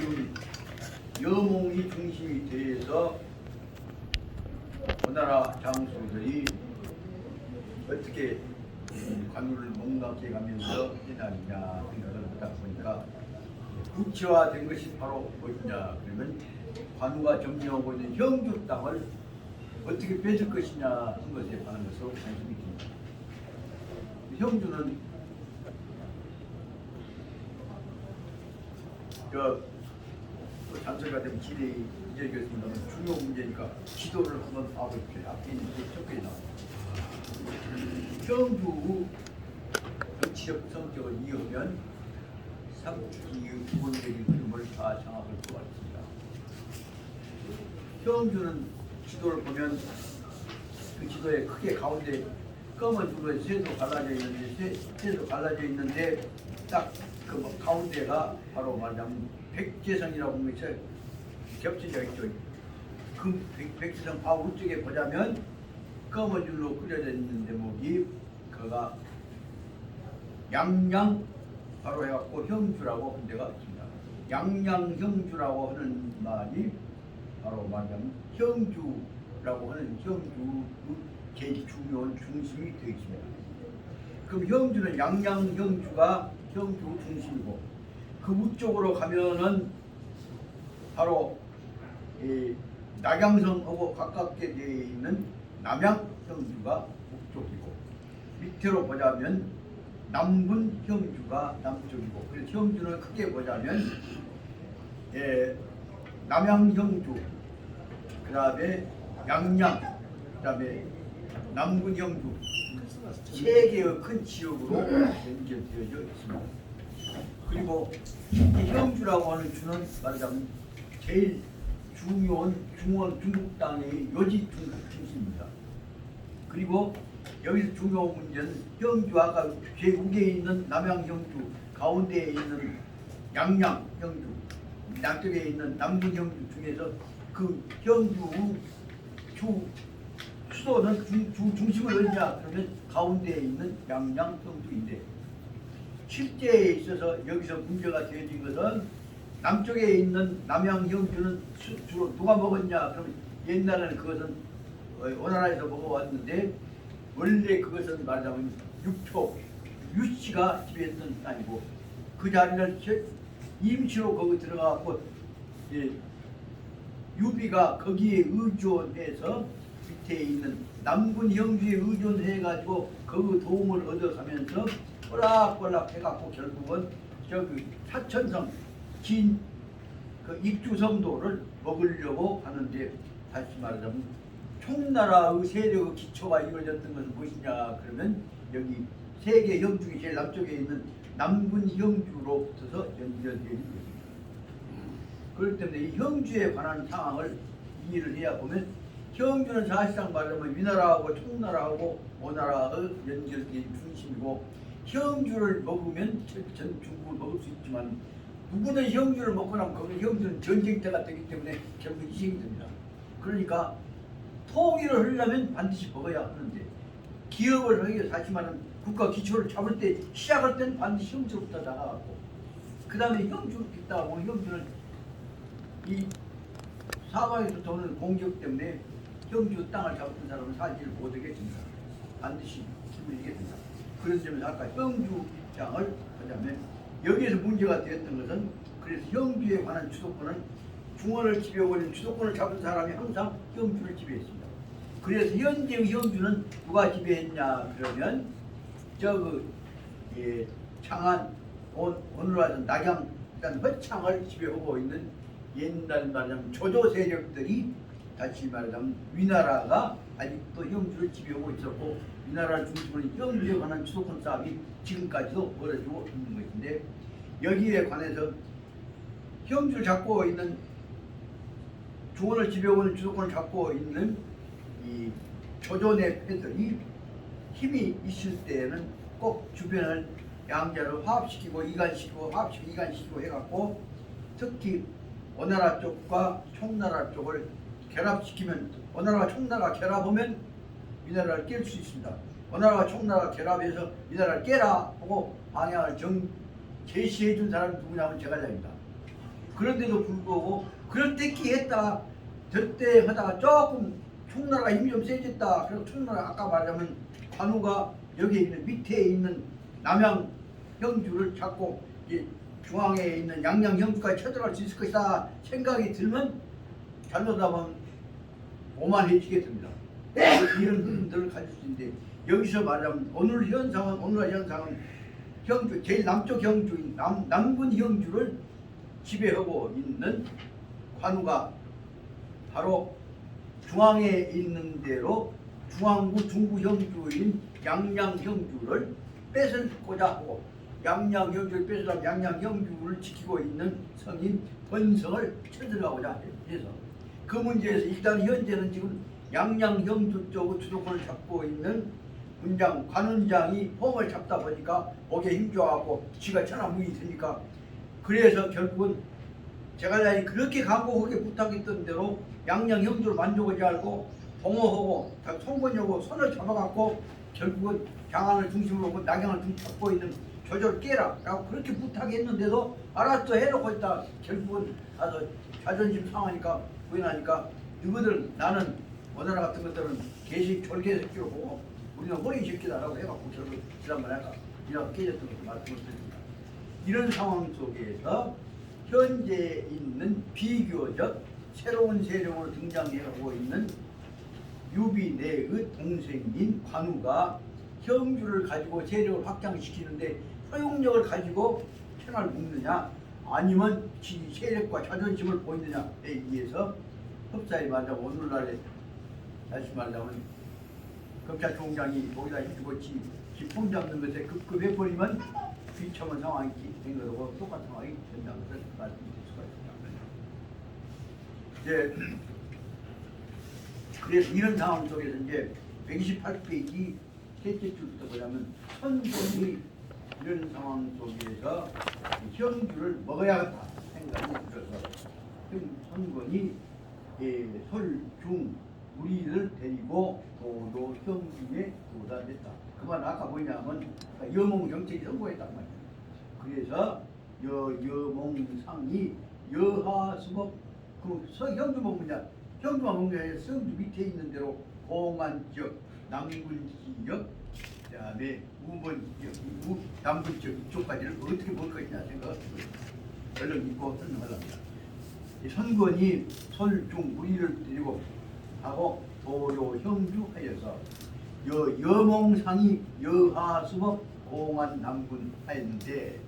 지금 여몽이 중심이 돼서 오나라 장수들이 어떻게 관우를 농락해 가면서 해나느냐 생각을 하다 보니까 구체화된 것이 바로 무엇이냐 그러면 관우가 점령하고 있는 형주 땅을 어떻게 뺏을 것이냐 한 것에 관한 것으로 관심이 듭니다. 형주는 장소가 되면 지대 이야기했습니다. 중요 문제니까 지도를 한번 하고 있죠. 앞에 있는 게 적게 나옵니다. 형주 정치적 성격을 이으면 삼축기의 기본적인 흐름을 다 장악할 수가 있습니다. 형주는 지도를 보면 그 지도에 크게 가운데 검은 줄로 쇠도 갈라져 있는데 쇠도 갈라져 있는데 딱 그 가운데가 바로 말하자면 백제성이라고 하는 것이 겹쳐져 있죠. 그 백제성 바로 우쪽에 보자면 검은 줄로 그려져 있는 대목이 그가 양양 바로 해갖고 형주라고 한 데가 있습니다. 양양형주라고 하는 말이 바로 말하자면 형주라고 하는 형주 제일 중요한 중심이 되어 있습니다. 그럼 형주는 양양형주가 형주 중심이고 그 우쪽으로 가면은 바로 이 낙양성하고 가깝게 되어 있는 남양형주가 북쪽이고 밑으로 보자면 남분형주가 남쪽이고 그래서 형주는 크게 보자면 남양형주 그 다음에 양양 그 다음에 남분형주 세 개의 큰 지역으로 연결되어져 있습니다. 그리고 이 형주라고 하는 주는 말하자면 제일 중요한 중국 땅의 요지 중심입니다. 그리고 여기서 중요한 문제는 형주 아까 제국에 있는 남양형주 가운데에 있는 양양형주 남쪽에 있는 남분형주 중에서 그 형주 수도는 중심을 어디냐 그러면 가운데에 있는 양양형주인데 실제에 있어서 여기서 문제가 되어진 것은 남쪽에 있는 남양형주는 주로 누가 먹었냐 그러면 옛날에는 그것은 오나라에서 먹어왔는데 원래 그것은 말하자면 유씨가 지배했던 땅이고 그 자리를 임시로 거기 들어가고 유비가 거기에 의존해서 밑에 있는 남군 형주에 의존해가지고 그 도움을 얻어가면서 꼬락꼬락 해갖고 결국은 저기 사천성 진 그 입주성도를 먹으려고 하는데 다시 말하자면 총나라의 세력의 기초가 이루어졌던 것은 무엇이냐 그러면 여기 세계 형 중에 제일 남쪽에 있는 남군 형주로부터서 연결되는 것입니다. 그렇기 때문에 이 형주에 관한 상황을 이해를 해야 보면 형주는 사실상 말하면 위나라하고 총나라하고 오나라의 연결된 중심이고 형주를 먹으면 전 중국을 먹을 수 있지만 누구든 형주를 먹고 나면 거기 형주는 전쟁터가 되기 때문에 결국 희생이 됩니다. 그러니까 통일을 하려면 반드시 먹어야 하는데 기업을 하기 위해서 다시 말하면 국가 기초를 잡을 때 시작할 때는 반드시 형주부터 나가고 그 다음에 형주를 빚다 보면 형주는 이 사방에서 오는 공격 때문에 형주 땅을 잡은 사람은 살지를 못하게 됩니다. 반드시 힘을 이게 된다. 그런 점에서 아까 형주 입장을 하자면 여기에서 문제가 되었던 것은 그래서 형주에 관한 주도권은 중원을 지배하고 있는 주도권을 잡은 사람이 항상 형주를 지배했습니다. 그래서 현재의 형주는 누가 지배했냐 그러면 창안 오늘 와서 낙양 허창을 지배하고 있는 옛날 말하자면 조조 세력들이 다시 말하자면 위나라가 아직도 형주를 지배하고 있었고 위나라를 중심으로 형주에 관한 주도권 싸움이 지금까지도 벌어지고 있는 것인데 여기에 관해서 형주를 잡고 있는 중원을 지배하고 있는 주도권을 잡고 있는 이 조조의 패들이 힘이 있을 때에는 꼭 주변을 양자를 화합시키고 이간시키고 화합시키고 이간시키고 해갖고 특히 오나라 쪽과 총나라 쪽을 결합시키면 오나라와 총나라가 결합하면 위나라를 깰 수 있습니다. 오나라와 총나라가 결합해서 위나라를 깨라 하고 방향을 제시해 준 사람이 누구냐면 제갈량입니다. 그런데도 불구하고 그럴 때끼 했다. 저때 하다가 조금 총나라가 힘이 좀 세졌다. 그리고 총나라 아까 말하자면 관우가 여기 있는 밑에 있는 남양 형주를 잡고 이 중앙에 있는 양양 형주까지 쳐들어갈 수 있을 것이다 생각이 들면 잘못하다 보면 오만해지게 됩니다. 이런 흐름들을 가질 수 있는데 여기서 말하자면 오늘의 현상은 형주 제일 남쪽 형주인 남군 형주를 지배하고 있는 관우가 바로 중앙에 있는 대로 중앙구 중구 형주인 양양 형주를 뺏을고자 하고 양양 형주를 뺏으려면 양양 형주를 지키고 있는 성인 번성을 쳐들어가고자 해서 그 문제에서 일단 현재는 지금 양양 형주 쪽의 주도권을 잡고 있는 군장 관원장이 홍을 잡다 보니까 목에 힘줘갖고 지가 천하무이 되니까 그래서 결국은 제갈량이 그렇게 강곡하게 부탁했던 대로 양양 형주를 만족하지 않고 봉호하고 송건여고 손을 잡아갖고 결국은 장안을 중심으로 그 낙양을 잡고 있는 조절 깨라 라고 그렇게 부탁했는데도 알았어 해놓고 있다 결국은 가서 자존심 상하니까 부인하니까 너희들 나는 오나라 같은 것들은 개식 졸개 새끼로 보고 우리는 호리 새끼다라고 해갖고 결국 지난번에 아까 이라고 깨졌던 것을 말씀을 드립니다. 이런 상황 속에서 현재 있는 비교적 새로운 세력으로 등장해가고 있는 유비내의 동생인 관우가 형주를 가지고 세력을 확장시키는데 소용력을 가지고 천하를 묶느냐 아니면 지 세력과 자존심을 보이느냐에 의해서 흡사히 말하자면 오늘날에 다시 말하자면 검찰총장이 거기다 힘주고 지 폼 잡는 것에 급급해버리면 비참한 상황이 된 거고 똑같은 상황이 된다는 것을 말씀드릴 수가 있습니다. 그래서 이런 상황 속에서 이제 128페이지 셋째 줄부터 보자면 선권이 이런 상황 속에서 형주를 먹어야겠다 생각이 들어서 선권이 설중 우리를 데리고 도로 형주에 도달했다. 그만 아까 뭐냐면 여몽 정책이 성공했단 말이야. 그래서 여몽상이 여하수법 그 형주만 뭐냐 형주만 먹는 게 아니라 성주 밑에 있는 대로 공안 지역, 남군 지역, 그다음에 우번 지역, 남군 지역 이쪽까지를 어떻게 볼 것이냐 생각을 얼른 믿고 설명하랍니다. 선권이 설중 우리를 데리고 하고 도로 형주하여서 여몽상이 여하수법 공안 남군 하였는데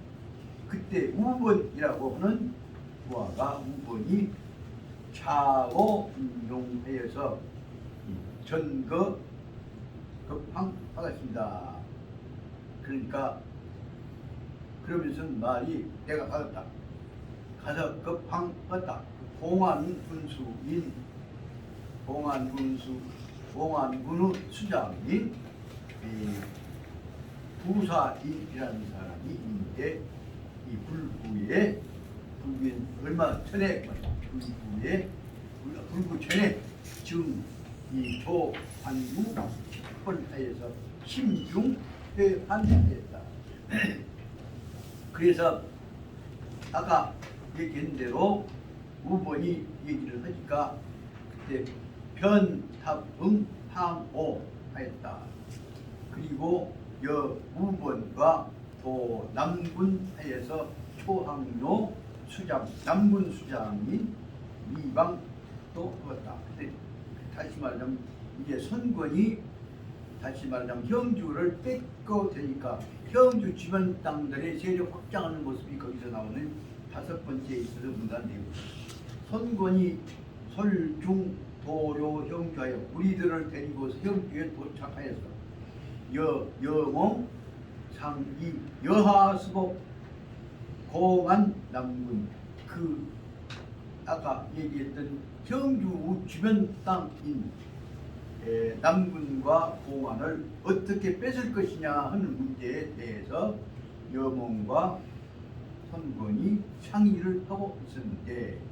그때 우번이라고 하는 부하가 우번이 차고 운용하여서 전거 급항하겠습니다. 그러니까 그러면서 말이 내가 받았다. 가서 급항했다. 공안군수인 공안군의 수장인 부사인이라는 사람이 있는데 이 불구에 얼마 전에 불구 전에 지금 이 조관구 집권하여서 심중회한했다. 그래서 아까 얘기한 대로 우번이 얘기를 하니까 그때 변탑응항오 하였다. 그리고 우번과 도 남군 하여서 초항로 수장 남군 수장인 이방도 얻었다. 근데 다시 말하자면 이게 선권이 다시 말하자면 형주를 뺏고 되니까 형주 주변 땅들의 세력 확장하는 모습이 거기서 나오는 다섯 번째에 있어서 문단되고 선권이 설중 도료 형주하여 우리들을 데리고서 형주에 도착하여서 여몽 상이 여하수복 공안 남군 그 아까 얘기했던 형주 주변 땅인 남군과 공안을 어떻게 뺏을 것이냐 하는 문제에 대해서 여몽과 선권이 상의를 하고 있었는데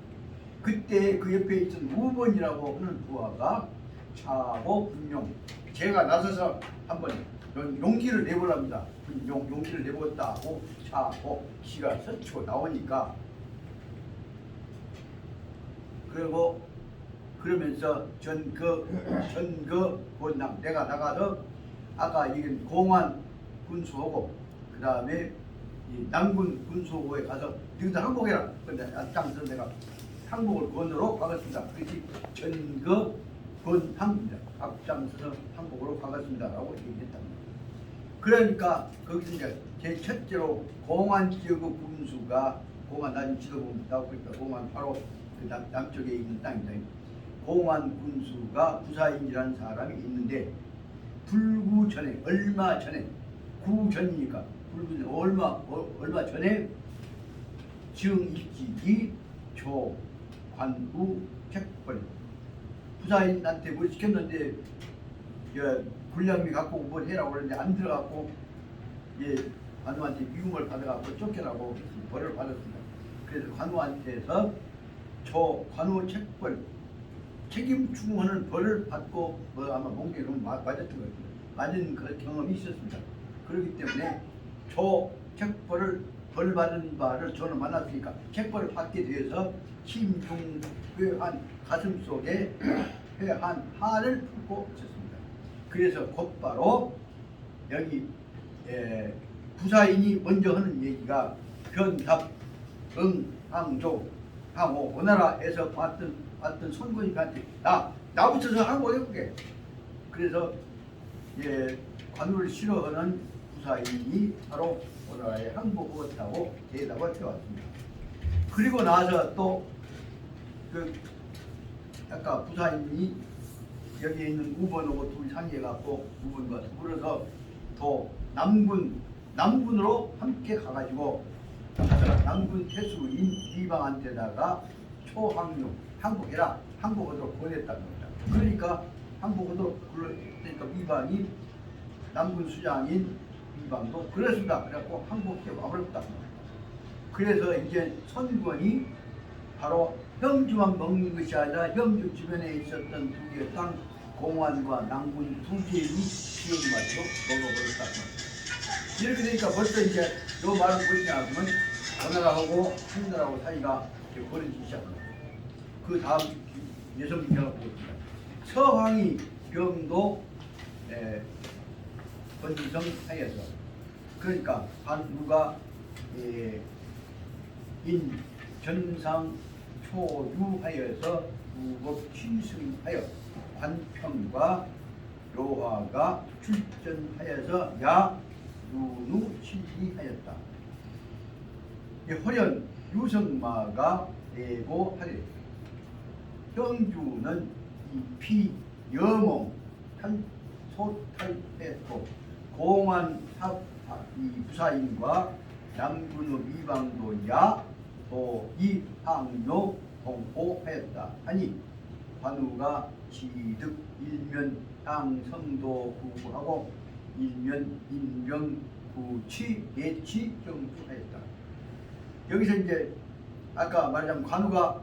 그때 그 옆에 있던 우번이라고 하는 부하가 차고 분용 제가 나서서 한번 용기를 내보랍니다. 용기를 내보았다고 차고 시가 서치고 나오니까 그리고 그러면서 전거 본남 내가 나가서 아까 이건 공안 군수하고 그 다음에 이 남군 군수호에 가서 너희들 항복해라. 근데 앞장서 내가 항복을 권으로 가겠습니다. 그것이 전거 권항입니다. 앞장서서 항복으로 가겠습니다라고 얘기했답니다. 그러니까 거기서 이제 제 첫째로 공안 지역의 군수가 공안 나중 지도부에 나오고 있다. 공안 바로 그 남쪽에 있는 땅입니다. 공안 군수가 부사인이라는 사람이 있는데 불구 전에 얼마 전에 구전이니까 불구 얼마 전에 지응일직이 조관우 책벌 부사인한테 뭘 시켰는데 군량미 갖고 뭘 해라고 그러는데 안 들어갔고 관우한테 미움을 받아갖고 쫓겨나고 벌을 받았습니다. 그래서 관우한테서 관우 책벌 책임 추궁하는 벌을 받고 아마 몽개로 맞았던 것 같아요. 맞은 그 경험이 있었습니다. 그렇기 때문에 책벌을 벌 받은 바를 저는 만났으니까 책벌을 받게 되어서 심중회한 가슴 속에 회한 한을 품고 있었습니다. 그래서 곧바로 여기 부사인이 먼저 하는 얘기가 변답, 항조, 항호 오나라에서 봤던 손군이한테 나 붙여서 항복해볼게. 그래서 관우를 싫어하는 부사인이 바로 오나라에 항복했다고 대답을 해왔습니다. 그리고 나서 또 아까 부사인이 여기 있는 우번하고 둘이 상의해갖고 우번과 더불어서 또 남군으로 함께 가가지고 남군 태수인 이방한테다가 초항류 항복해라 항복하도록 권했다는 겁니다. 그러니까 항복하도록 그러니까 이방이 남군 수장인 이방도 그렇습니다. 그래갖고 항복해 와버렸다. 그래서 이제 선권이 바로 형주만 먹는 것이 아니라 형주 주변에 있었던 두 개의 땅 공안과 남군 두 개의 지역마저 먹어버렸다. 이렇게 되니까 벌써 이제 요 말은 뭐냐 하면 오나라하고 한나라하고 사이가 벌어지기 시작합니다. 그 다음 예성 문제가 보겠습니다. 서황이 병도 번성하여서 그러니까 관우가 전상 초유하여서 무법 취승하여 관평과 로화가 출전하여서 야유누 실리하였다. 호련 유성마가 내고하리. 형주는 이 피여몽 소탈했고 공안 이 부사인과 남군의 이방도 야도 이항요 공포하였다 하니 관우가 지득 일면 땅 성도 구하고 일면 인명 구치 예치 정수하였다. 여기서 이제 아까 말하자면 관우가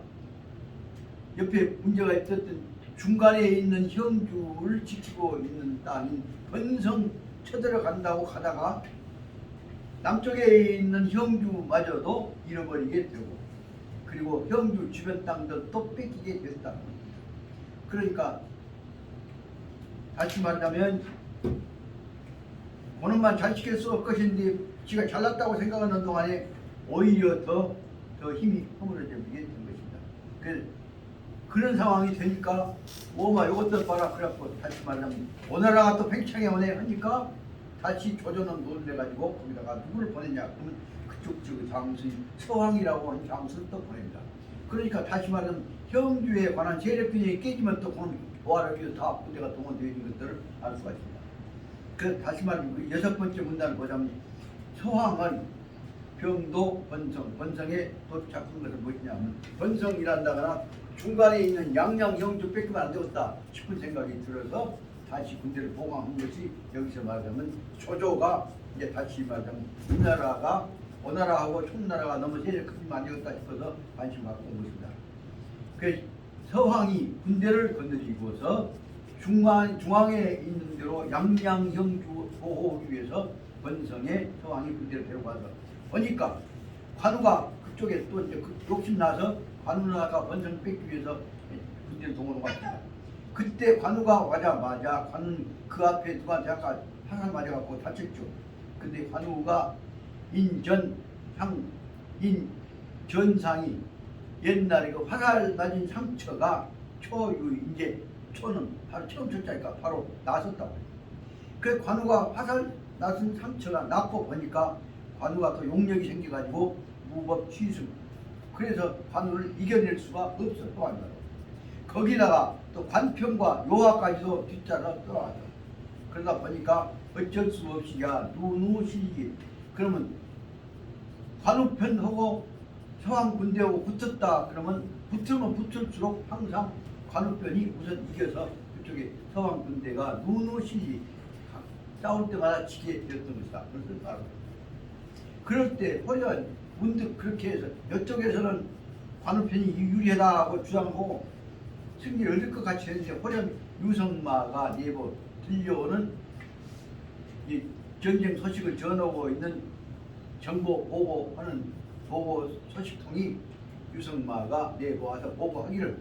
옆에 문제가 있었던 중간에 있는 형주를 지키고 있는 땅인 번성 쳐들어간다고 가다가 남쪽에 있는 형주마저도 잃어버리게 되고 그리고 형주 주변 땅들도 뺏기게 됐다. 그러니까 다시 말하자면 그놈만 잘 지켰을 것인데 지가 잘났다고 생각하는 동안에 오히려 더 힘이 허물어지게 된 것입니다. 그런 상황이 되니까 오마 요것들 봐라 그래갖고 다시 말하자면 오나라가 또 팽창해 오네 하니까 다시 조선은 돈을 내가지고 거기다가 누구를 보냈냐 그러면 그쪽 지금 장수인 서황이라고 하는 장수를 또 보냅니다. 그러니까 다시 말하면 형주에 관한 세력균형이 깨지면 또 그런 보아를 위해서 다 부대가 동원되어 있는 것들을 알 수가 있습니다. 그 다시 말하면 여섯 번째 문단을 보자면 서황은 병도 번성에 도착한 것은 무엇이냐면 번성이란다거나 중간에 있는 양양 형주 뺏기면 안 되겠다 싶은 생각이 들어서 다시 군대를 보강한 것이 여기서 말하자면 조조가 이제 다시 말하자면 우나라가 오나라하고 총나라가 너무 세력 크면 안 되겠다 싶어서 관심 갖고 온 것입니다. 그래서 서황이 군대를 건너뛰고서 중앙에 있는 대로 양양 형주 보호하기 위해서 번성에 서황이 군대를 데려가서 보니까 관우가 그쪽에 또 이제 욕심나서 관우는 아까 번성 뺏기 위해서 군대를 동원한 것 같습니다. 그때 관우가 와자마자 관우는 그 앞에 누구한테 아까 화살 맞아갖고 다쳤죠. 근데 관우가 인전상이 옛날에 그 화살 맞은 상처가 초유 이제 초는 바로 처음 철자니까 바로 나섰다고. 그 관우가 화살 나선 상처가 낫고 보니까 관우가 또 용력이 생겨가지고 무법 취승. 그래서 관우를 이겨낼 수가 없어 또 한다. 거기다가 또 관평과 요하까지도 뒷자가 떠나왔다. 그러다 보니까 어쩔 수 없이 야 누누실기 그러면 관우편하고 서왕군대하고 붙었다 그러면 붙으면 붙을수록 항상 관우편이 우선 이겨서 그쪽에 서왕군대가 누누실기 싸울 때마다 지게 되었던 것이다. 그것을 바로 그럴 때 허련 문득 그렇게 해서 이쪽에서는 관우편이 유리하다고 주장하고 승리를 얻을 것 같이 했는데 허련 유성마가 내보 들려오는 이 전쟁 소식을 전하고 있는 정보 보고하는 보고 소식통이 유성마가 내보와서 보고하기를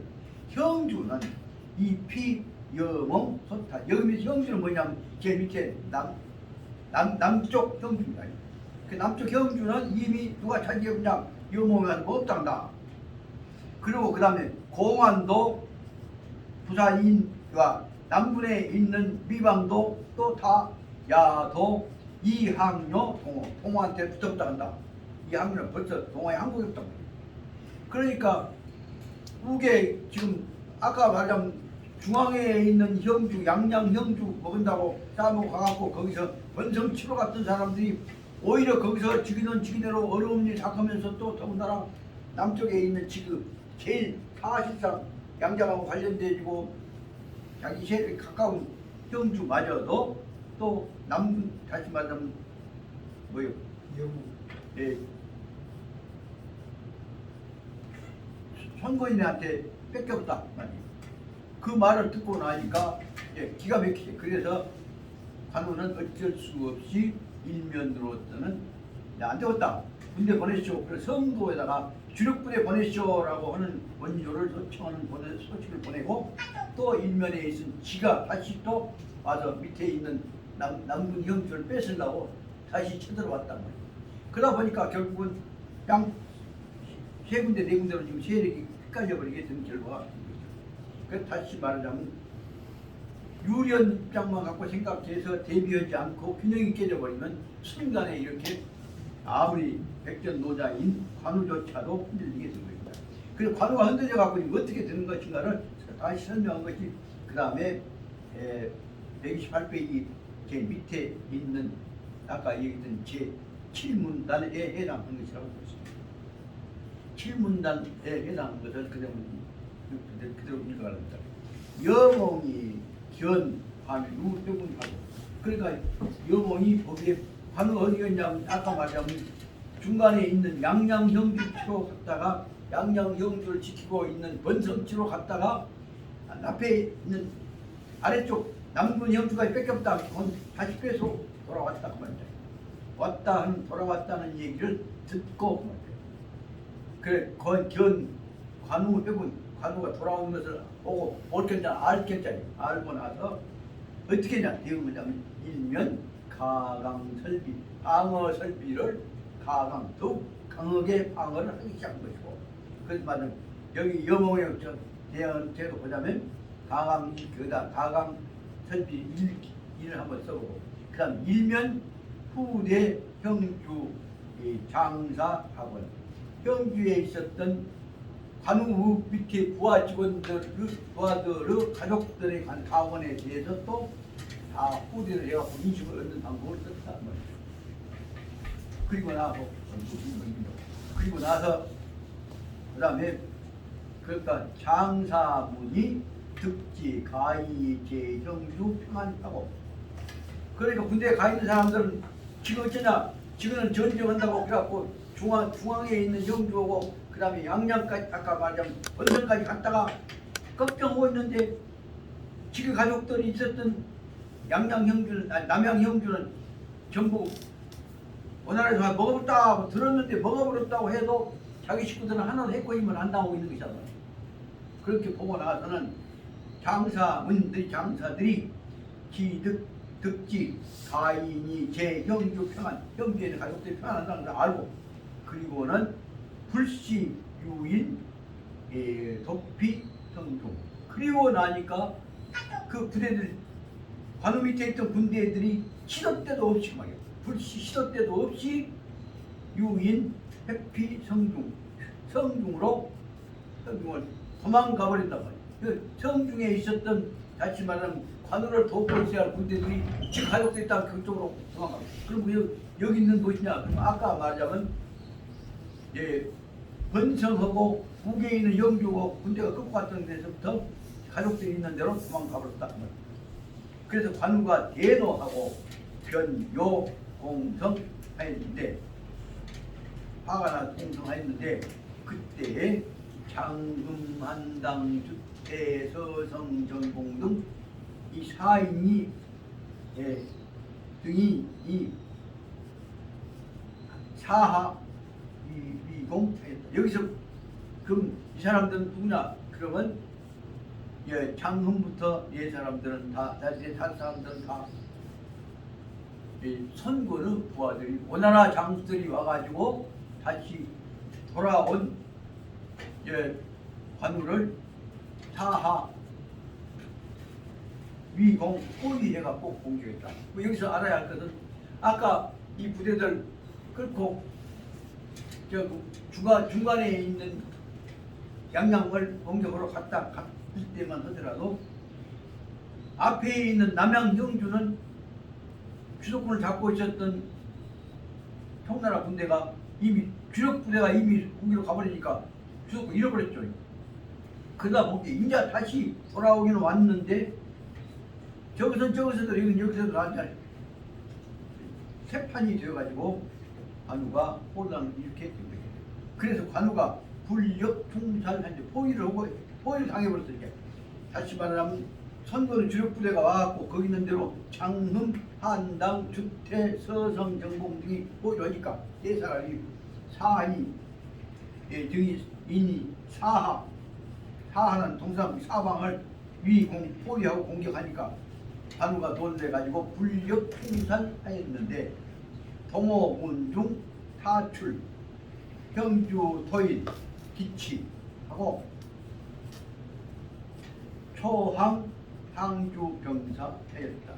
형주는 이 피여몽 소타 여기 형주는 뭐냐면 제 밑에 남쪽 형주입니다. 그 남쪽 형주는 이미 누가 차지했냐 여몽이란 뭐 없단다. 그리고 그 다음에 공안도 부산인과 남군에 있는 미방도 또 다 야도 이항요 동호한테 붙었다 한다. 이항요는 벌써 동호에 한국에 붙었다. 그러니까 우게 지금 아까 말하자면 중앙에 있는 형주 양양 형주 먹은다고 싸먹고 가갖고 거기서 원성 치러 갔던 사람들이 오히려 거기서 지기는 지기대로 어려운 일 생각하면서 또 더군다나 남쪽에 있는 지금 제일 사실상 양장하고 관련되고 자기 제일 가까운 형주마저도 또 남군 다시 말하면 뭐요? 예. 선거인한테 뺏겼다 그 말을 듣고 나니까 예, 기가 막히지. 그래서 관우는 어쩔 수 없이 일면으로서는 안 되었다. 군대 보내시오. 그래서 성도에다가 주력부대 보내시오라고 하는 원조를 요청하는 소식을 보내고 또 일면에 있은 지가 다시 또 와서 밑에 있는 남군 형주를 뺏으려고 다시 쳐들어왔단 말이에요. 그러다 보니까 결국은 세 군데 네 군데로 지금 세력이 헷갈려버리게 된 결과가 그 다시 말하자면 유리한 입장만 갖고 생각해서 대비하지 않고 균형이 깨져버리면 순간에 이렇게 아무리 백전노자인 관우조차도 흔들리게 된 것입니다. 그래서 관우가 흔들려 갖고 어떻게 되는 것인가를 다시 설명한 것이 그 다음에 128페이지 제 밑에 있는 아까 얘기했던 제 7문단에 해당하는 것이라고 보겠습니다. 7문단에 해당하는 것을 그대로 읽어갑니다. 여몽이 견 관우 유병문하고 그러니까 여몽이 거기에 관우가 어디 갔냐면 아까 말하자면 중간에 있는 양양형주치로 갔다가 양양형주를 지키고 있는 번성치로 갔다가 앞에 있는 아래쪽 남군 형주가 뺏겼다. 그건 다시 빼서 돌아왔다 그 말이야. 돌아왔다는 얘기를 듣고 그 말이야. 그래 견 관우 해본 관우가 돌아온 것을 보고 옳겠냐 알겠냐 알고 나서 어떻게 했냐 이거 뭐냐면 일면 가강설비 방어 설비를 더욱 강하게 방어를 하기 시작한 것이고 그래서 말은 여기 여몽의 대안제로 보자면 가강 설비 일을 한번 써보고 그 다음 일면 후대 형주 장사학원 형주에 있었던 관우 밑에 부하 부하들의 가족들의 가원에 대해서 또 다 후대를 해갖고 인식을 얻는 방법을 썼다 말이죠. 그리고 나서 그 다음에 그러니까 장사문이 득지 가이 제형주 평안하고 그러니까 군대에 가 있는 사람들은 지금 어쩌냐 지금은 전쟁한다고 그래갖고 중앙에 있는 형주하고 그 다음에 양양까지 아까 말하자면 원성까지 갔다가 걱정하고 있는데 지금 가족들이 있었던 양양 형주는 남양 형주는 전부 원활해서 먹어버렸다 들었는데 먹어버렸다고 해도 자기 식구들은 하나도 해코임을 안 나오고 있는 것이잖아. 그렇게 보고 나서는 장사들이 기득 득지 가인이 제 형주 평안 형주에는 가족들이 평안한다는 걸 알고 그리고는 불시 유인 도피 성종 그리고 나니까 그 부대들 관우 밑에 있던 군대들이 시도 때도 없이 말이야 불시 시도 때도 없이 유인 회피 성중으로 성중을 도망가 버린단 말이야. 그 성중에 있었던 다시 말하면 관우를 돕고 있어야 할 군대들이 지금 가족들이 딱 그쪽으로 도망가. 그럼 여기 있는 곳이냐? 그럼 아까 말하자면 번성하고 북에 있는 영주고 군대가 끌고 갔던 데서부터 가족들이 있는 데로 도망가 버렸다. 그래서 관우가 대노하고 변요 공성하였는데 화가 나서 공성하였는데 그때 장금한당 주태 서성 전공 등 이 사인이 등이 이 사하 위공하였다. 여기서 그럼 이 사람들은 누구냐? 그러면 장흥부터 사람들은 다른 사람들은 다 선군의 부하들이 오나라 장수들이 와가지고 다시 돌아온 관우를 사하 위공 포위해갖고 공격했다. 뭐 여기서 알아야 할 것은 아까 이 부대들 끌고 중간에 있는 양양을 공격으로 갔을 때만 하더라도 앞에 있는 남양 영주는 주도권을 잡고 있었던 청나라 군대가 이미 주력 부대가 이미 거기로 가버리니까 주도권 잃어버렸죠. 그러다 보니 이제 다시 돌아오기는 왔는데 저기서도 여기서도 나한테 세 판이 되어가지고 관우가 호당을 이렇게 된 거예요. 그래서 관우가 불력 총살한테 포위를 당해버렸어요. 다시 말하면 선거는 주력 부대가 와갖고 거기 있는 대로 장흥, 한당, 주태, 서성, 정봉 등이 포위하니까 네 사람이 사이 등이 인이 사하는 동사무소 사방을 위공 포위하고 공격하니까 관우가 놀래가지고 불력 총살하였는데 동호군중 타출 형주 토인 기치하고 초항 항주 병사하였다.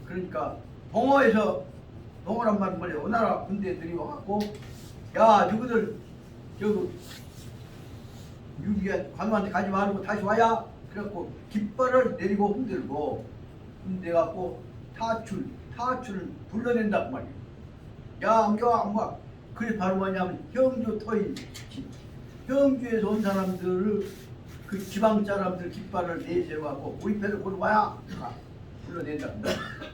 그러니까 동호란 말은 뭐냐? 오나라 군대들이 와갖고 야 누구들 저기 유비야 관우한테 가지 말고 다시 와야 그래갖고 깃발을 내리고 흔들고 흔들갖고 타출을 불러낸단 말이야. 야 안겨와 그게 바로 뭐냐면 형주 토인 형주에서 온 사람들을 그 지방 사람들 깃발을 내세워갖고 우리 편을 보러 와야 불러낸다.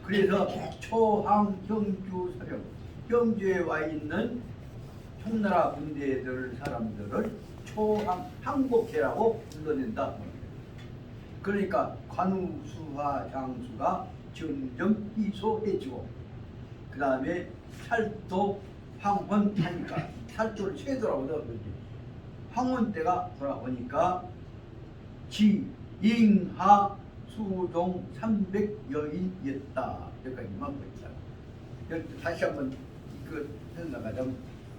그래서 초항 형주 사령 형주에 와 있는 청나라 군대들 사람들을 초항 항복해라고 불러낸다. 그러니까 관우수하 장수가 점점 희소해지고 그 다음에 살도 황혼하니까 살도를 최돌아오다 황혼 때가 돌아오니까 지잉하 수동 300여인이었다. 여기까지만 보자. 다시 한번 생각하자면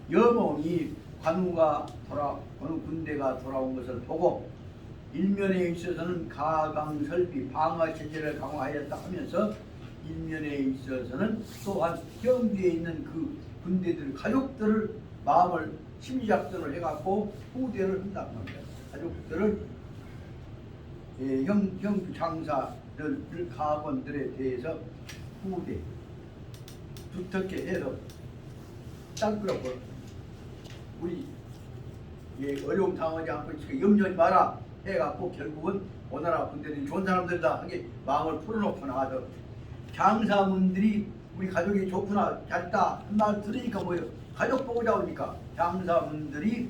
여몽이 관우 군대가 돌아온 것을 보고 일면에 있어서는 가강설비 방어체제를 강화하였다 하면서 일면에 있어서는 또한 형주에 있는 그 군대들 가족들을 마음을 심리작전을 해갖고 후대를 한단 말이야. 가족들을 형주 장사들 가원들에 대해서 후대 두텁게 해서 땅끌어버 우리 어려움 당하지 않고 염려하지 마라 해갖고 결국은 오나라 군대들이 좋은 사람들이다 하게 마음을 풀어놓고 나와서 장사문들이 우리 가족이 좋구나 잘했다 한 말 들으니까 뭐예요? 가족 보고 자오니까 장사문들이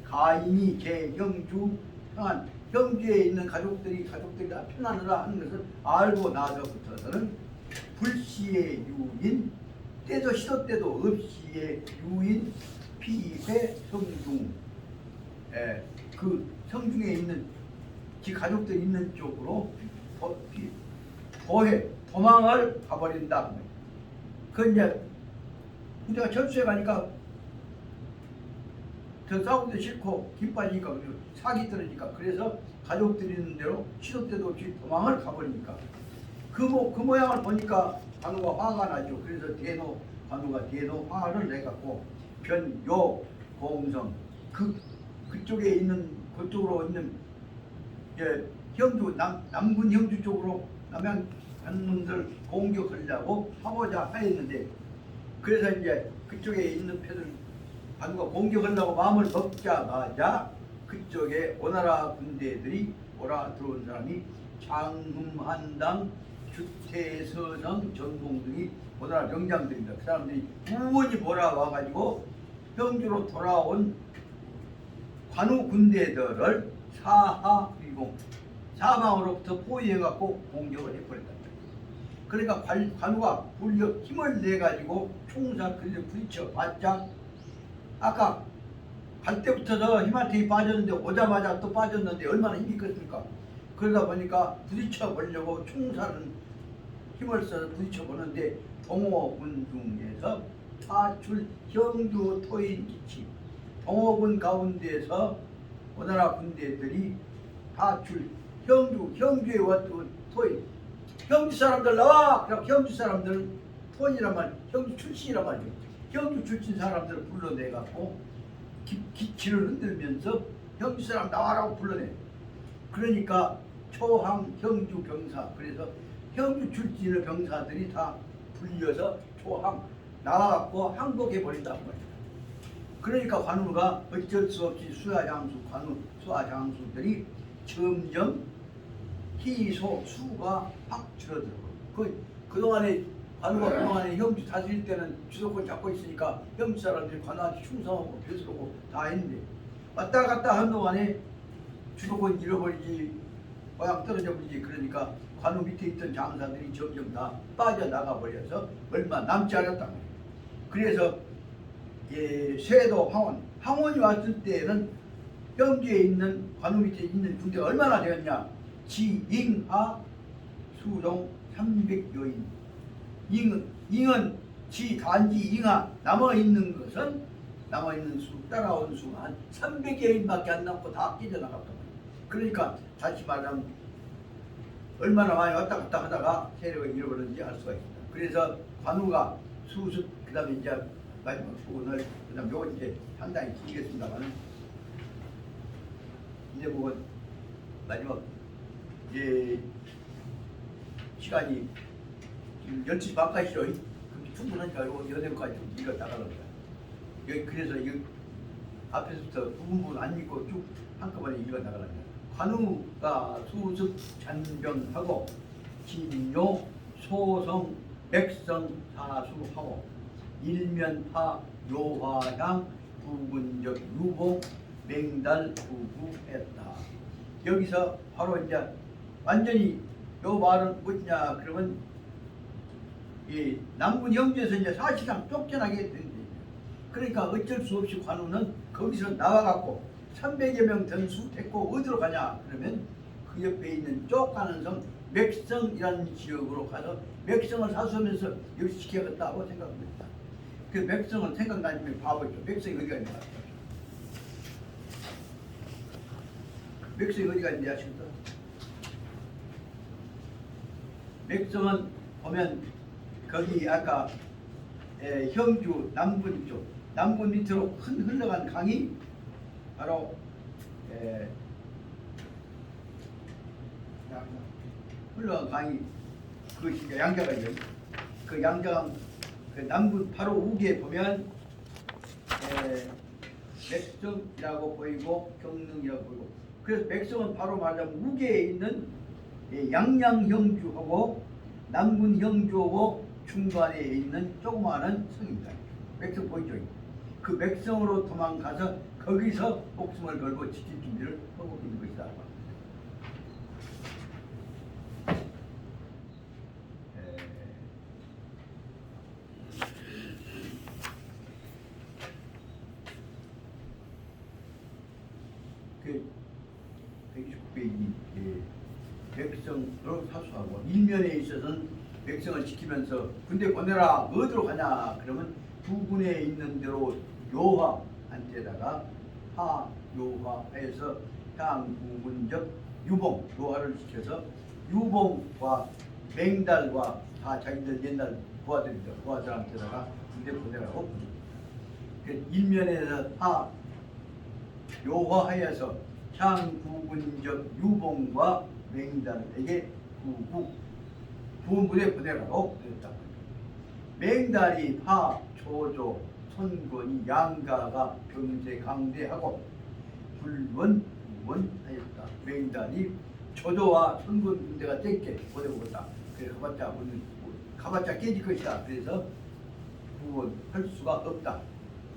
가인이 형주 평안 형주에 있는 가족들이 다 편안하다 하는 것을 알고 나서부터는 불시의 유인 때도 시도 때도 없이의 유인 피해 성중, 그 성중에 있는 지 가족들 있는 쪽으로 도망을 가버린다. 그 이제 우리가 철수해 가니까 더 싸우기도 싫고 김 빠지니까 사기 떨어지니까 그래서 가족들이 있는 대로 시도 때도 없이 도망을 가버리니까 그 모양을 보니까 관우가 화가 나죠. 그래서 관우가 대노 화를 내갖고 변요 공성 그쪽에 있는 그쪽으로 있는 형주 남군 형주 쪽으로 남양 관문들 공격하려고 하고자 하였는데 그래서 이제 그쪽에 있는 패들 관우가 공격하려고 마음을 먹자마자 그쪽에 오나라 군대들이 오라 들어온 사람이 장흠한당 주태서성 전공 등이 오나라 명장들입니다. 그 사람들이 우원이 몰아와가지고 형주로 돌아온 관우 군대들을 사방으로부터 포위해갖고 공격을 해버렸다. 그러니까 관우가 불려 힘을 내가지고 총살 그리고 부딪혀 봤자 아까 갈 때부터 힘한테 빠졌는데 오자마자 또 빠졌는데 얼마나 힘이 컸을까. 그러다 보니까 부딪혀 보려고 총살은 힘을 써서 부딪혀 보는데 동호군 중에서 타출 형주 토인 기치 동호군 가운데서 오나라 군대들이 타출 형주에 왔던 토인 형주 사람들 나와! 그럼 형주 사람들 토인이란 말 형주 출신이란 말이죠. 형주 출신 사람들을 불러내갖고 기치를 흔들면서 형주 사람 나와라고 불러내. 그러니까 초항 형주 병사 그래서 형주 출신의 병사들이 다 불려서 초항 나와갖고 항복해 버린단 말이야. 그러니까 관우가 어쩔 수 없이 수하 장수들이 점점 희소 수가 확 줄어들고 그동안에 관우가 그동안에 형주 다스릴 때는 주도권 잡고 있으니까 형주 사람들이 관우한테 충성하고 배수하고 다 했는데 왔다 갔다 한 동안에 주도권 잃어버리지 모양 떨어져 버리지. 그러니까 관우 밑에 있던 장사들이 점점 다 빠져나가 버려서 얼마 남지 않았단 말이에요. 그래서 쇠도 황원이 왔을 때는 형주에 있는 관우 밑에 있는 군대가 얼마나 되었냐. 지잉하 수종 300여인 잉은 지 단지 잉하 남아있는 수 따라온 수가 한 300여인밖에 안 남고 다 깨져나갔단 말이에요. 그러니까 다시 말하면 얼마나 많이 왔다 갔다 하다가 세력을 잃어버렸는지 알 수가 있습니다. 그래서 관우가 수습 그 다음에 이제 마지막 수군을 그 다음 요건 이제 상당히 길겠습니다만 이제 그건 마지막 이제 시간이 지금 12시 반까지죠. 그럼 충분하니까 이거 8시까지 좀 읽었다가 그럽니다. 여기 그래서 이 앞에서부터 부분 안 읽고 쭉 한꺼번에 읽어나가랍니다. 관우가 수습 잔병하고 진요 소성 백성 사수하고 일면파 요화향 부군적 유봉 맹달 부구했다. 여기서 바로 이제 완전히 요 말은 뭐냐 그러면 이 남군 형제에서 이제 사실상 쫓겨나게 된 거예요. 그러니까 어쩔 수 없이 관우는 거기서 나와갖고 300여 명 전수 데리고 어디로 가냐 그러면 그 옆에 있는 쫓가는 성 맥성이라는 지역으로 가서 맥성을 사수하면서 여기 지켜야겠다고 생각합니다. 그 맥성은 생각나시면 바보죠. 맥성이 어디가 있는가? 맥성이 어디가 있는지 아십니까? 맥성은 보면 거기 아까 형주 남군 쪽 남군 밑으로 흘러간 강이 바로 흘러간 강이 그것이 양자강이에요. 그 양자강 그 남군 바로 우기에 보면 백성이라고 보이고 경릉이라고 보이고 그래서 백성은 바로 말하자면 우기에 있는 양양형주하고 남군 형주하고 중간에 있는 조그마한 성입니다. 백성 보이죠? 그 백성으로 도망가서 거기서 목숨을 걸고 지킬 준비를 하고 있는 것이다. 그 129페이지 백성으로 사수하고 일면에 있어서는 백성을 지키면서 군대 보내라 어디로 가냐 그러면 부군에 있는 대로 요하한테다가 하요하해서 향부군적 유봉 요하를 시켜서 유봉과 맹달과 다 자기들 옛날 부하들한테다가 군대 보내라고 그 일면에서 요하하여서 향부군적 유봉과 맹달에게 부군부대 보내라고 그랬다. 맹달이 초조 선권이 양가가 병세 강대하고 불원 부원하였다. 맹달이 초조와 선권 군대가 떼게 보내고다. 그래서 가봤자 깨질 것이다. 그래서 구원할 수가 없다.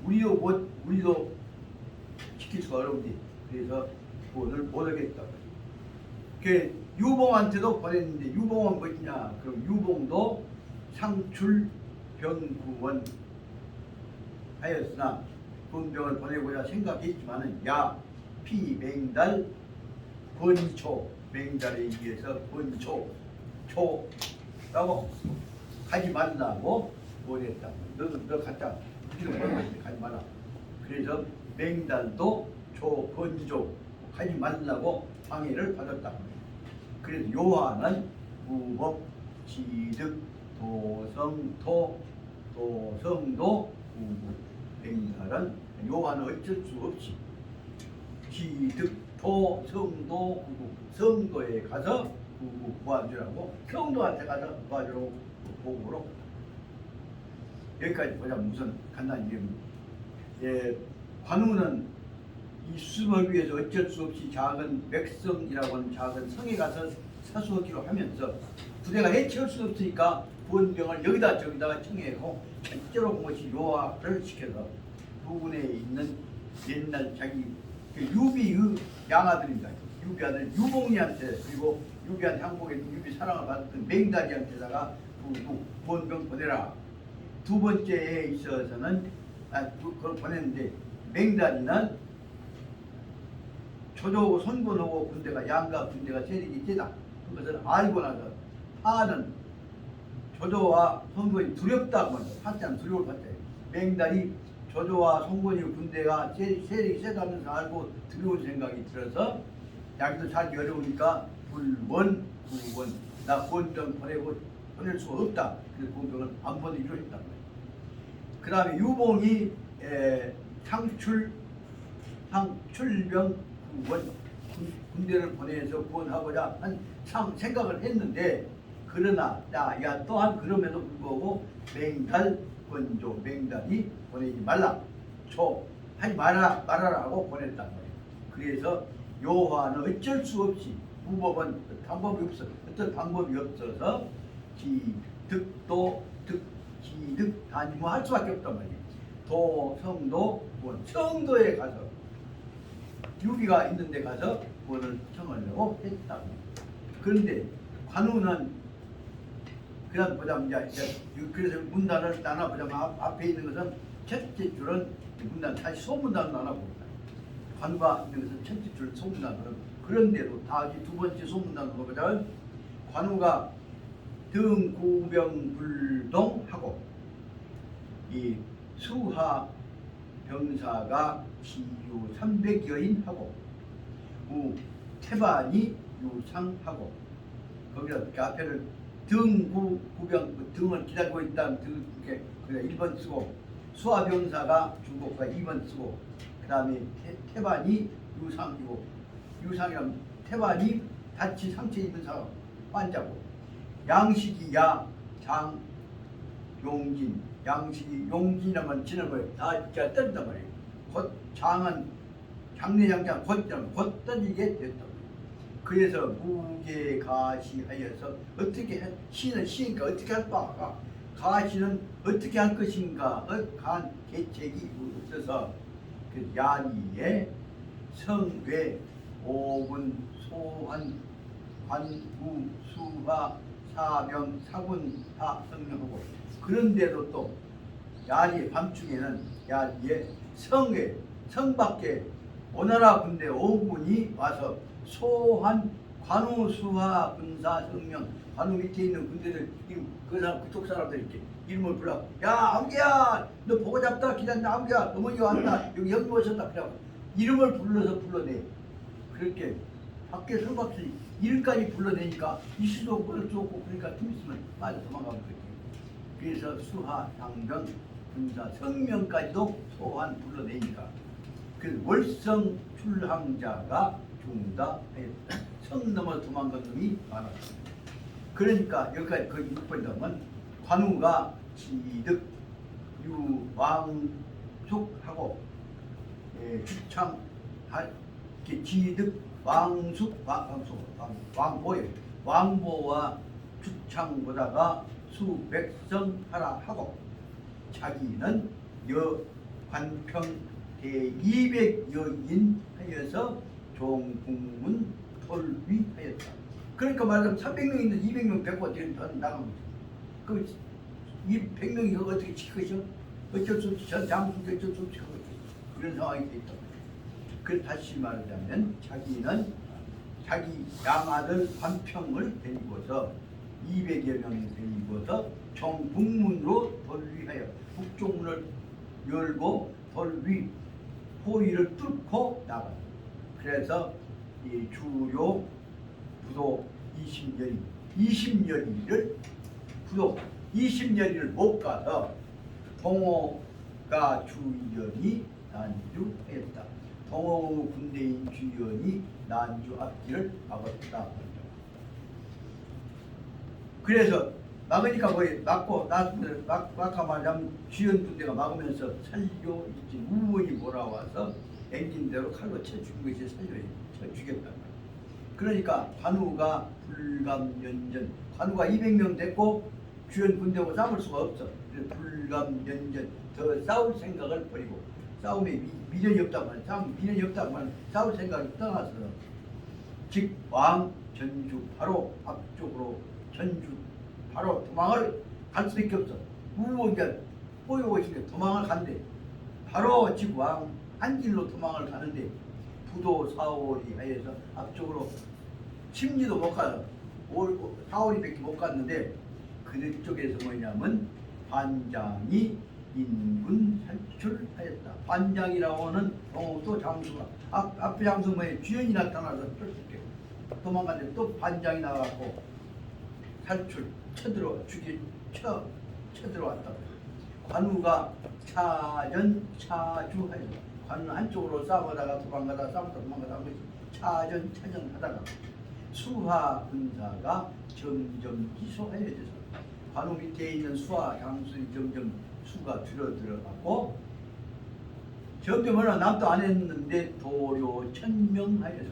우리도 지킬 수가 어려운데 그래서 구원을 못하겠다. 그 유봉한테도 보냈는데 유봉은 뭐냐? 그럼 유봉도 상출 병구원 하였으나 군병을 보내고자 생각했지만은 피맹달 번초 맹달에 의해서 번초 초라고 하지 말라고 보냈다. 너 갖다 우리는 보냈는데 가지 마라. 그래서 맹달도 번조 하지 말라고 방해를 받았다. 그래서 요한은 무법 지득 도성도 구구 맹달은 요한은 어쩔 수 없이 지득도 성도 구구 성도에 가서 구구 구하주라고 성도한테 가서 구하주라고 보고로 여기까지 보자. 무슨 간단히 관우는 이 수습을 위해서 어쩔 수 없이 작은 백성이라고 하는 작은 성에 가서 사수하기로 하면서 부대가 해치울 수 없으니까 본병을 여기다 저기다가 청해고 실제로 본 것이 요하를 시켜서 부군에 있는 옛날 자기 그 유비의 양아들입니다. 유비 아들 유봉이한테 그리고 유비한 향복에 유비 사랑을 받았던 맹달이한테다가 본병 보내라. 두 번째에 있어서는 그걸 보냈는데 맹달이는 초조하고 선군하고 군대가 양가 군대가 세력이 세다. 그것을 알고 나서 파는 조조와 선군이 두렵다고 합니다. 파자는 두려울 파자예요. 맹달이 조조와 선군이 군대가 세력이 세다면서 알고 두려운 생각이 들어서 자기도 살기 어려우니까 불원 구원 나 본병 보낼 수가 없다. 그래서 본병을 안 보내기로 했다. 그 다음에 유봉이 상출병 구원 군대를 보내서 구원하고자 한 생각을 했는데 그러나 야 또한 그럼에도 불구하고 맹달 권조 맹달이 보내지 말라 하지 말아라고 보냈단 말이에요. 그래서 요한은 어쩔 수 없이 무법은 방법이 없어 어떤 방법이 없어서 기득도 기득 단임을 할 수밖에 없단 말이에요. 성도 성도에 가서 유비가 있는 데 가서 구원을 청하려고 했다고. 그런데 관우는 그냥 보자면 이제 그래서 문단을 나눠보자면 앞에 있는 것은 첫째 줄은 문단 다시 소문단을 나눠봅니다. 관우가 있는 것은 첫째 줄 소문단으로 그런데도 다시 두 번째 소문단으로 보자면 관우가 등구병불동하고 이 수하 병사가 지유 300여인하고 태반이 유상하고 거기다 이렇게 앞에를 등구병 등을 기다리고 있다는 등 이렇게 1번 쓰고 수하 병사가 중국과 2번 쓰고 그 다음에 태반이 유상이고 유상이라면 태반이 다치 상처 입은 사람 환자고 양식이 용진 양식이 용진이라면 지는 거예요. 다 이렇게 떨린단 말이에요. 곧 장은 장례장장 곧 떨리게 됐다. 그래서 무게가시하여서 어떻게 시는 시니까 어떻게 할 바가 가시는 어떻게 할 것인가 간 계책이 없어서 그 야리에 성괴 오분 소환 관구 수화 사병 사군 다 성명하고 그런데도 또 야리 밤중에는 야리에 성밖에 오나라 군대 5군이 와서 소환 관우수하 군사 성명 관우 밑에 있는 군대들 그 사람 그쪽 사람들 이렇게 이름을 불러 야 암기야 너 보고 잡다 기다린다 암기야 어머니가 왔다 여기 오셨다 그래 이름을 불러서 불러내 그렇게 밖에 설박들이 이름까지 불러내니까 있을 수 없고 그럴 수 없고 그러니까 좀 있으면 빨리 도망가면 되지. 그래서 수하 장병 군사 성명까지도 소환 불러내니까 그 월성 출항자가 중다하였다. 성 넘어 도망간 놈이 많았습니다. 그러니까 여기까지 그 6번이면 관우가 지득 유왕숙하고 주창 지득 왕보와 주창보다가 수백성하라 하고 자기는 관평 대200여인 하여서 종국문 돌위하였다. 그러니까 말하자면 300명 있는 200명 데리고 나간 거죠. 그 100명이 그거 어떻게 지키죠? 어쩔 수 없이 전 장수도 어쩔 수 없이 하고 그런 상황이 됐다. 그 다시 말하자면 자기는 자기 양아들 관평을 데리고서 200여 명을 데리고서 정북문으로 돌위하여 북쪽문을 열고 돌위 호위를 뚫고 나가. 그래서 이 주요 부도 20여리를 부도 20여리를 못 가서 동호가 주연이 난주하였다. 동호 군대인 주연이 난주 앞길을 막았다. 그래서 막으니까 거의 막고 막아 말하면 주연 군대가 막으면서 살려 있지 우원이 몰아와서 eng진대로 칼로 쳐 죽인 것이 살려 쳐 죽였다. 그러니까 관우가 불감연전 관우가 200명 됐고 주연 군대하고 싸울 수가 없어. 그래서 불감연전 더 싸울 생각을 버리고 싸움에 미련이 없다고 하면 싸움 미련이 없다고 하면 싸울 생각이 떠나서 즉 왕 전주 바로 앞쪽으로 전주 바로 도망을 갈 수밖에 없어. 우원자 꼬이고 있으니까 도망을 간대. 바로 즉 왕 한 길로 도망을 가는데 부도 사월이 하여서 앞쪽으로 심리도 못 가서 4월이밖에 못 갔는데 그쪽에서 뭐냐면 반장이 인군 살출하였다. 반장이라고 하는 또 장수가 앞에 장수 뭐에 주연이 나타나서 쫓게 도망갔는데 또 반장이 나와갖고 살출 쳐들어왔다. 관우가 차주하였다. 관우 한쪽으로 싸우다가 도망가다 싸우다 도망가다 차전하다가 수하 군사가 점점 희소하여져서 관우 밑에 있는 수하 장수이 점점 수가 줄어들어가고 점점 얼마 남도 안 했는데 도료 1000명하여서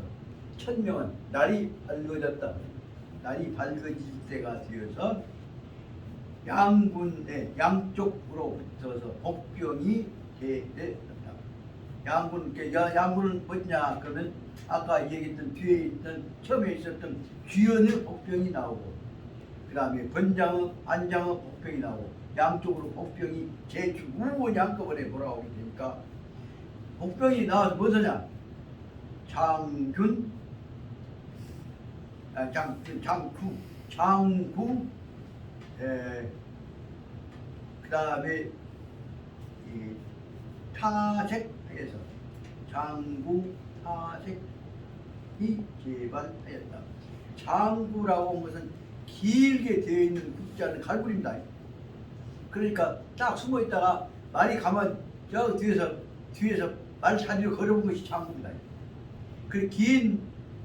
1000명은 날이 밝아졌다. 날이 밝아질 때가 되어서 양군의 양쪽으로 붙어서 복병이 개됐다. 양군은 뭐냐 그러면 아까 얘기했던 뒤에 있던 처음에 있었던 주연의 복병이 나오고 그 다음에 번장의 안장의 복병이 나오고 양쪽으로 복병이 제주 우원이 한꺼번에 돌아오게 되니까 복병이 나와서 무엇이냐 장구 그 다음에 타색해서 장구 타색이 개발하였다. 장구라고 한 것은 길게 되어 있는 국자는 갈고리입니다. 그러니까 딱 숨어 있다가 말이 가면 저 뒤에서 말 자리로 걸어본 것이 장구입니다. 그 긴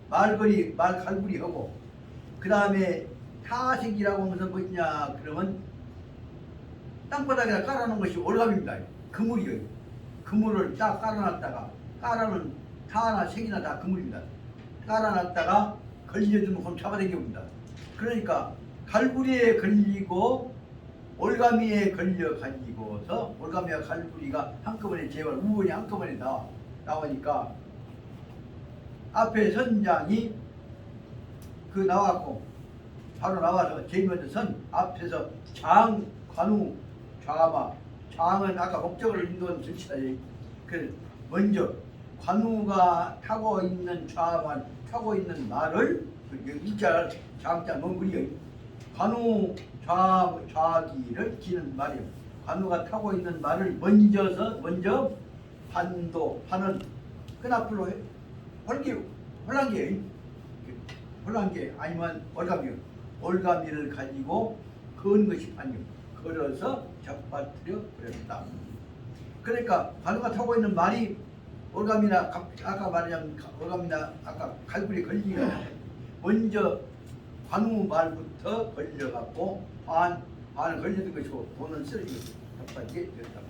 말거리 말 갈고리하고 그 다음에 타색이라고 하는 것은 뭐냐 그러면 땅바닥에다 깔아놓은 것이 올감입니다. 그물이에요. 그물을 딱 깔아놨다가 깔아놓은 타나 색이나 다 그물입니다. 깔아놨다가 걸려주면 그럼 잡아당겨봅니다. 그러니까 갈고리에 걸리고 올가미에 걸려가지고서 올가미와 갈고리가 한꺼번에 제발 우원이 한꺼번에 나오니까 앞에 선장이 그 나왔고 바로 나와서 제일 먼저 선 앞에서 장, 관우, 좌마 장은 아까 목적을 인도한 절차에 그 먼저 관우가 타고 있는 타고 있는 말을 일자 장자 멍그리요. 관우 좌기를 기는 말이요. 관우가 타고 있는 말을 먼저 반은 끈앞으로 홀랑개 아니면 올가미를 가지고 건 것이 반요. 걸어서 잡아뜨려 버렸다. 그러니까 관우가 타고 있는 말이 올가미나 아까 말하자면 올가미나 아까 갈고리 걸리가 먼저 관우 말부터 걸려갖고 반을 걸리는 것이고 돈은 쓰러지고 잡아뜨려 버렸다.